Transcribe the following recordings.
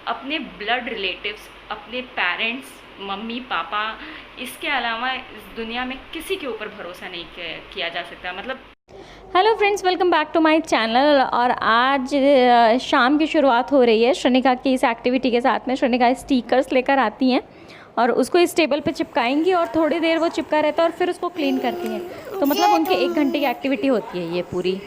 अपने blood relatives, अपने parents, mummy papa, इसके अलावा इस दुनिया में किसी के ऊपर भरोसा नहीं किया जा सकता। मतलब hello friends, welcome back to my channel. और आज शाम की शुरुआत हो रही है श्रनिका की इस एक्टिविटी के साथ में। श्रनिका स्टिकर्स लेकर आती हैं और उसको इस टेबल पे चिपकाएंगी और थोड़ी देर वो चिपका रहता है और फिर उसको क्लीन करती हैं। तो मतलब उनके 1 घंटे की एक्टिविटी होती है ये पूरी।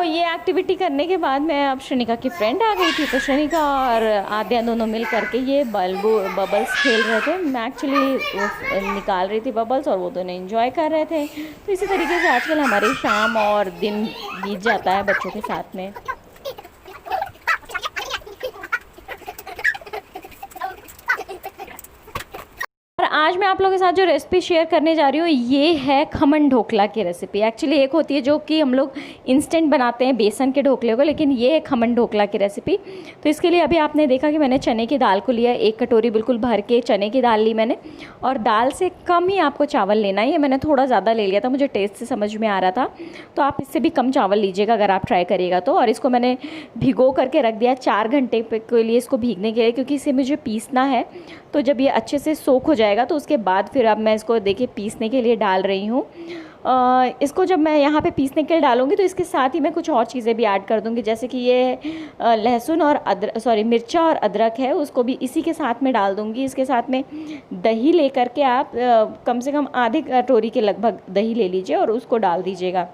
ये एक्टिविटी करने के बाद मैं अब श्रनिका की फ्रेंड आ गई थी, तो श्रनिका और आद्या दोनों मिल करके ये बबल्स खेल रहे थे। मैं एक्चुअली निकाल रही थी बबल्स और वो दोनों एंजॉय कर रहे थे। तो इसी तरीके से आजकल हमारी शाम और दिन बीत जाता है बच्चों के साथ में। और आज मैं आप लोगों के साथ जो रेसिपी शेयर करने जा रही हूँ ये है खमन ढोकला की रेसिपी। एक्चुअली एक होती है जो कि हम लोग इंस्टेंट बनाते हैं बेसन के ढोकले को, लेकिन ये है खमन ढोकला की रेसिपी। तो इसके लिए अभी आपने देखा कि मैंने चने की दाल को लिया, 1 कटोरी बिल्कुल भर के चने की दाल ली मैंने। और दाल से कम ही आपको चावल लेना है। ये मैंने थोड़ा ज़्यादा ले लिया था, मुझे टेस्ट से समझ में आ रहा था, तो आप इससे भी कम चावल लीजिएगा अगर आप ट्राई करिएगा तो। और इसको मैंने भिगो करके रख दिया 4 घंटे के लिए इसको भीगने के लिए, क्योंकि इसे मुझे पीसना है। तो जब ये अच्छे से सोख हो जाएगा तो उसके बाद फिर अब मैं इसको देखिए पीसने के लिए डाल रही हूँ। इसको जब मैं यहाँ पे पीसने के लिए डालूँगी तो इसके साथ ही मैं कुछ और चीज़ें भी ऐड कर दूँगी, जैसे कि ये लहसुन और मिर्चा और अदरक है उसको भी इसी के साथ में डाल दूँगी। इसके साथ में दही लेकर के आप कम से कम आधे कटोरी के लगभग दही ले लीजिए और उसको डाल दीजिएगा।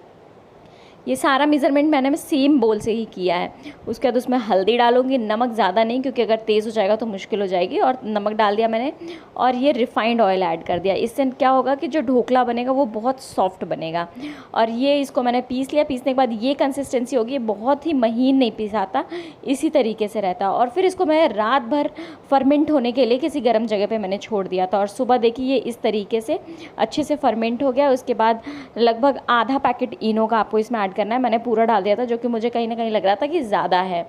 ये सारा मेज़रमेंट मैंने सेम बोल से ही किया है। उसके बाद उसमें हल्दी डालूंगी, नमक ज़्यादा नहीं क्योंकि अगर तेज़ हो जाएगा तो मुश्किल हो जाएगी, और नमक डाल दिया मैंने। और ये रिफ़ाइंड ऑयल ऐड कर दिया। इससे क्या होगा कि जो ढोकला बनेगा वो बहुत सॉफ्ट बनेगा। और ये इसको मैंने पीस लिया। पीसने के बाद ये कंसिस्टेंसी होगी, बहुत ही महीन नहीं पीसाता, इसी तरीके से रहता। और फिर इसको मैं रात भर फर्मेंट होने के लिए किसी गर्म जगह पर मैंने छोड़ दिया था, और सुबह देखिए ये इस तरीके से अच्छे से फर्मेंट हो गया। उसके बाद लगभग आधा पैकेट इनो का आपको इसमें ऐड करना है। मैंने पूरा डाल दिया था जो कि मुझे कहीं ना कहीं लग रहा था कि ज़्यादा है।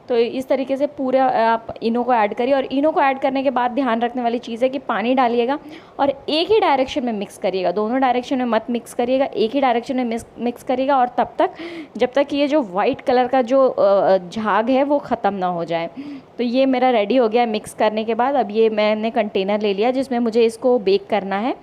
तो इस तरीके से पूरे आप इनो को ऐड करिए। और इनो को ऐड करने के बाद ध्यान रखने वाली चीज़ है कि पानी डालिएगा और एक ही डायरेक्शन में मिक्स करिएगा, दोनों डायरेक्शन में मत मिक्स करिएगा, एक ही डायरेक्शन में मिक्स करिएगा। और तब तक जब तक ये जो वाइट कलर का जो झाग है वो ख़त्म ना हो जाए। तो ये मेरा रेडी हो गया मिक्स करने के बाद। अब ये मैंने कंटेनर ले लिया जिसमें मुझे इसको बेक करना है।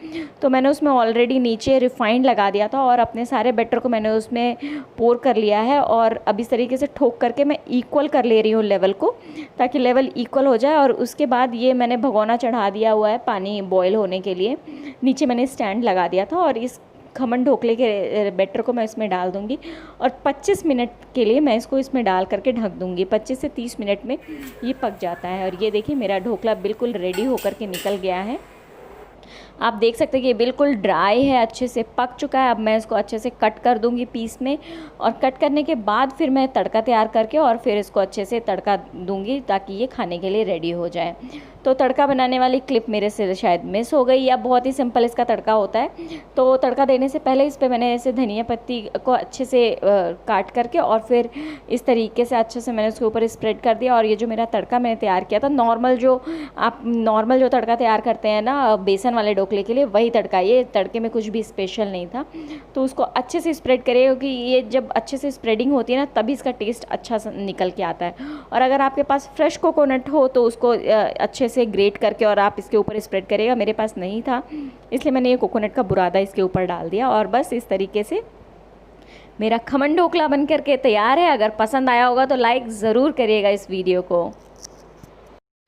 तो मैंने उसमें ऑलरेडी नीचे रिफाइंड लगा दिया था और अपने सारे बैटर को मैंने उसमें पोर कर लिया है। और अब इस तरीके से ठोक करके मैं इक्वल कर ले रही हूँ लेवल को, ताकि लेवल इक्वल हो जाए। और उसके बाद ये मैंने भगोना चढ़ा दिया हुआ है पानी बॉयल होने के लिए। नीचे मैंने स्टैंड लगा दिया था और इस खमन ढोकले के बैटर को मैं इसमें डाल दूंगी और 25 मिनट के लिए मैं इसको इसमें डाल करके ढक दूंगी। 25 से 30 मिनट में ये पक जाता है। और ये देखिए मेरा ढोकला बिल्कुल रेडी होकर के निकल गया है। आप देख सकते हैं कि ये बिल्कुल ड्राई है, अच्छे से पक चुका है। अब मैं इसको अच्छे से कट कर दूंगी पीस में, और कट करने के बाद फिर मैं तड़का तैयार करके और फिर इसको अच्छे से तड़का दूंगी ताकि ये खाने के लिए रेडी हो जाए। तो तड़का बनाने वाली क्लिप मेरे से शायद मिस हो गई, या बहुत ही सिंपल इसका तड़का होता है। तो तड़का देने से पहले इस पर मैंने ऐसे धनिया पत्ती को अच्छे से काट करके और फिर इस तरीके से अच्छे से मैंने उसके ऊपर स्प्रेड कर दिया। और ये जो मेरा तड़का मैंने तैयार किया था, नॉर्मल जो तड़का तैयार करते हैं ना बेसन वाले ढोकले के लिए, वही तड़का। ये तड़के में कुछ भी स्पेशल नहीं था। तो उसको अच्छे से स्प्रेड करिए, क्योंकि ये जब अच्छे से स्प्रेडिंग होती है ना तभी इसका टेस्ट अच्छा निकल के आता है। और अगर आपके पास फ्रेश कोकोनट हो तो उसको अच्छे से ग्रेट करके और आप इसके ऊपर स्प्रेड करिएगा। मेरे पास नहीं था इसलिए मैंने ये कोकोनट का बुरादा इसके ऊपर डाल दिया। और बस इस तरीके से मेरा खमन ढोकला बन करके तैयार है। अगर पसंद आया होगा तो लाइक ज़रूर करिएगा इस वीडियो को।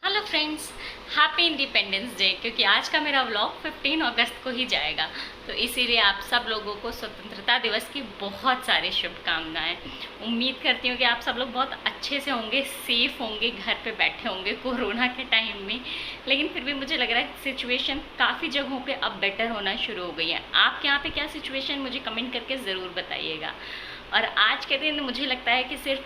Hello friends, happy independence day, क्योंकि आज का मेरा व्लॉग 15 अगस्त को ही जाएगा। तो इसीलिए आप सब लोगों को स्वतंत्रता दिवस की बहुत सारी शुभकामनाएं। उम्मीद करती हूँ कि आप सब लोग बहुत अच्छे से होंगे, सेफ होंगे, घर पे बैठे होंगे कोरोना के टाइम में। लेकिन फिर भी मुझे लग रहा है सिचुएशन काफ़ी जगहों पे अब बेटर होना शुरू हो गई है। आपके यहाँ पे क्या सिचुएशन, मुझे कमेंट करके ज़रूर बताइएगा। और आज के दिन मुझे लगता है कि सिर्फ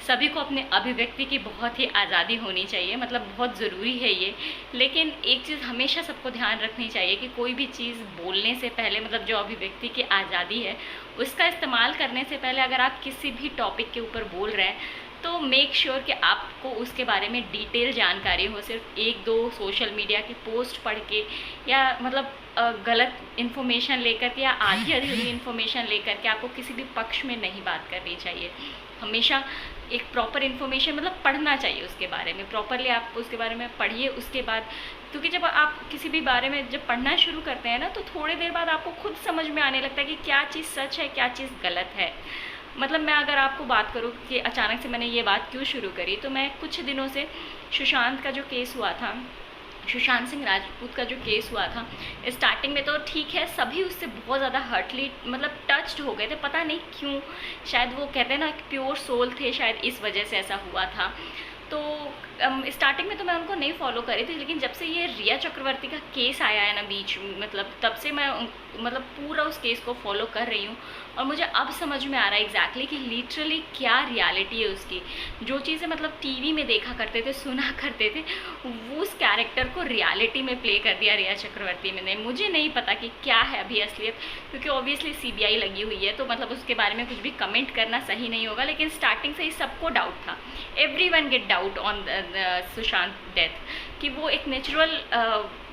सभी को अपने अभिव्यक्ति की बहुत ही आज़ादी होनी चाहिए, मतलब बहुत ज़रूरी है ये। लेकिन एक चीज़ हमेशा सबको ध्यान रखनी चाहिए कि कोई भी चीज़ बोलने से पहले, मतलब जो अभिव्यक्ति की आज़ादी है उसका इस्तेमाल करने से पहले, अगर आप किसी भी टॉपिक के ऊपर बोल रहे हैं तो मेक श्योर कि आपको उसके बारे में डिटेल जानकारी हो। सिर्फ एक दो सोशल मीडिया की पोस्ट पढ़ के या मतलब गलत इन्फॉर्मेशन लेकर के या आधी अधूरी इन्फॉर्मेशन लेकर के आपको किसी भी पक्ष में नहीं बात करनी चाहिए। हमेशा एक प्रॉपर इन्फॉर्मेशन मतलब पढ़ना चाहिए उसके बारे में, प्रॉपरली आप उसके बारे में पढ़िए उसके बाद, क्योंकि जब आप किसी भी बारे में जब पढ़ना शुरू करते हैं ना तो थोड़ी देर बाद आपको खुद समझ में आने लगता है कि क्या चीज़ सच है क्या चीज़ गलत है। मतलब मैं अगर आपको बात करूँ कि अचानक से मैंने ये बात क्यों शुरू करी, तो मैं कुछ दिनों से सुशांत का जो केस हुआ था, सुशांत सिंह राजपूत का जो केस हुआ था, स्टार्टिंग में तो ठीक है, सभी उससे बहुत ज़्यादा हर्टली मतलब टच्ड हो गए थे, पता नहीं क्यों, शायद वो कहते हैं ना प्योर सोल थे, शायद इस वजह से ऐसा हुआ था। तो स्टार्टिंग में तो मैं उनको नहीं फॉलो करी थी, लेकिन जब से ये रिया चक्रवर्ती का केस आया है ना बीच मतलब तब से मैं मतलब पूरा उस केस को फॉलो कर रही हूँ और मुझे अब समझ में आ रहा है एग्जैक्टली कि लिटरली क्या रियलिटी है उसकी। जो चीज़ें मतलब टीवी में देखा करते थे सुना करते थे वो उस कैरेक्टर को रियलिटी में प्ले कर दिया रिया चक्रवर्ती ने। मुझे नहीं पता कि क्या है अभी असलियत, क्योंकि ऑब्वियसली CBI लगी हुई है तो मतलब उसके बारे में कुछ भी कमेंट करना सही नहीं होगा, लेकिन स्टार्टिंग से ही सबको डाउट था, everyone get doubt on Sushant death कि वो एक नेचुरल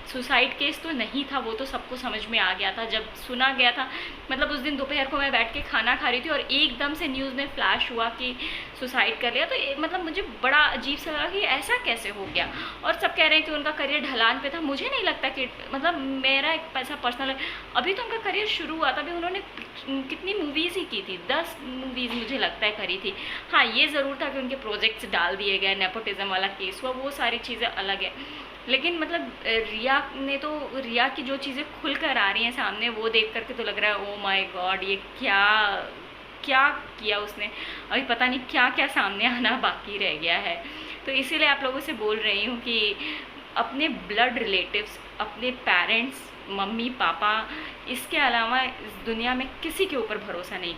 सुसाइड केस तो नहीं था, वो तो सबको समझ में आ गया था जब सुना गया था। मतलब उस दिन दोपहर को मैं बैठ के खाना खा रही थी और एकदम से न्यूज़ में फ्लैश हुआ कि सुसाइड कर लिया, तो मतलब मुझे बड़ा अजीब सा लगा कि ऐसा कैसे हो गया। और सब कह रहे हैं कि उनका करियर ढलान पे था, मुझे नहीं लगता कि मतलब मेरा एक ऐसा पर्सनल, अभी तो उनका करियर शुरू हुआ था, अभी उन्होंने कितनी मूवीज़ ही की थी, 10 मूवीज़ मुझे लगता है करी थी। हाँ ये ज़रूर था कि उनके प्रोजेक्ट्स डाल दिए गए, नेपोटिज्म वाला केस हुआ, वो सारी चीज़ें अलग है, लेकिन मतलब रिया की जो चीज़ें खुल कर आ रही हैं सामने वो देख करके तो लग रहा है ओ माय गॉड ये क्या क्या किया उसने, अभी पता नहीं क्या क्या सामने आना बाकी रह गया है। तो इसीलिए आप लोगों से बोल रही हूँ कि अपने ब्लड रिलेटिव्स, अपने पेरेंट्स, मम्मी पापा, इसके अलावा इस दुनिया में किसी के ऊपर भरोसा नहीं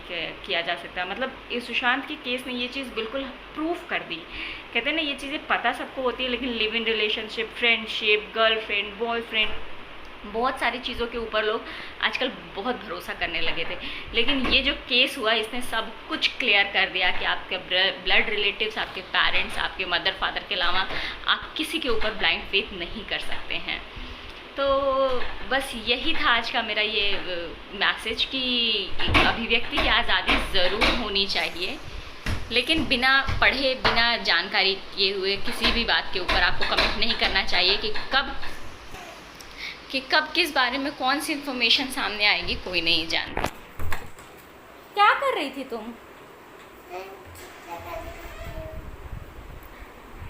किया जा सकता। मतलब इस सुशांत के केस ने ये चीज़ बिल्कुल प्रूफ कर दी। कहते हैं ना ये चीज़ें पता सबको होती है, लेकिन live in relationship, friendship, girlfriend, boyfriend, बहुत सारी चीज़ों के ऊपर लोग आजकल बहुत भरोसा करने लगे थे, लेकिन ये जो केस हुआ इसने सब कुछ क्लियर कर दिया कि आपके ब्लड रिलेटिव्स, आपके पेरेंट्स, आपके मदर फादर के अलावा आप किसी के ऊपर ब्लाइंड फेथ नहीं कर सकते हैं। तो बस यही था आज का मेरा ये मैसेज कि अभिव्यक्ति की आज़ादी ज़रूर होनी चाहिए, लेकिन बिना पढ़े बिना जानकारी किए हुए किसी भी बात के ऊपर आपको कमेंट नहीं करना चाहिए कि कब किस बारे में कौन सी इन्फॉर्मेशन सामने आएगी कोई नहीं जानता। क्या कर रही थी तुम?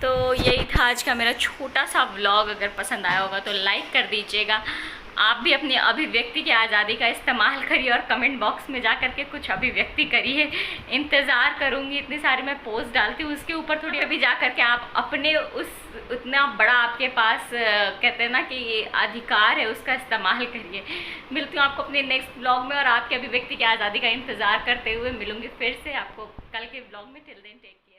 तो यही था आज का मेरा छोटा सा व्लॉग। अगर पसंद आया होगा तो लाइक कर दीजिएगा। आप भी अपनी अभिव्यक्ति की आज़ादी का इस्तेमाल करिए और कमेंट बॉक्स में जा करके कुछ अभिव्यक्ति करिए। इंतज़ार करूँगी, इतनी सारी मैं पोस्ट डालती हूँ उसके ऊपर थोड़ी अभी जा करके आप अपने उस उतना बड़ा आपके पास कहते हैं ना कि अधिकार है उसका इस्तेमाल करिए। मिलती हूँ आपको अपने नेक्स्ट ब्लॉग में और आपकी अभिव्यक्ति की आज़ादी का इंतज़ार करते हुए मिलूँगी फिर से आपको कल के ब्लॉग में। Till then take care.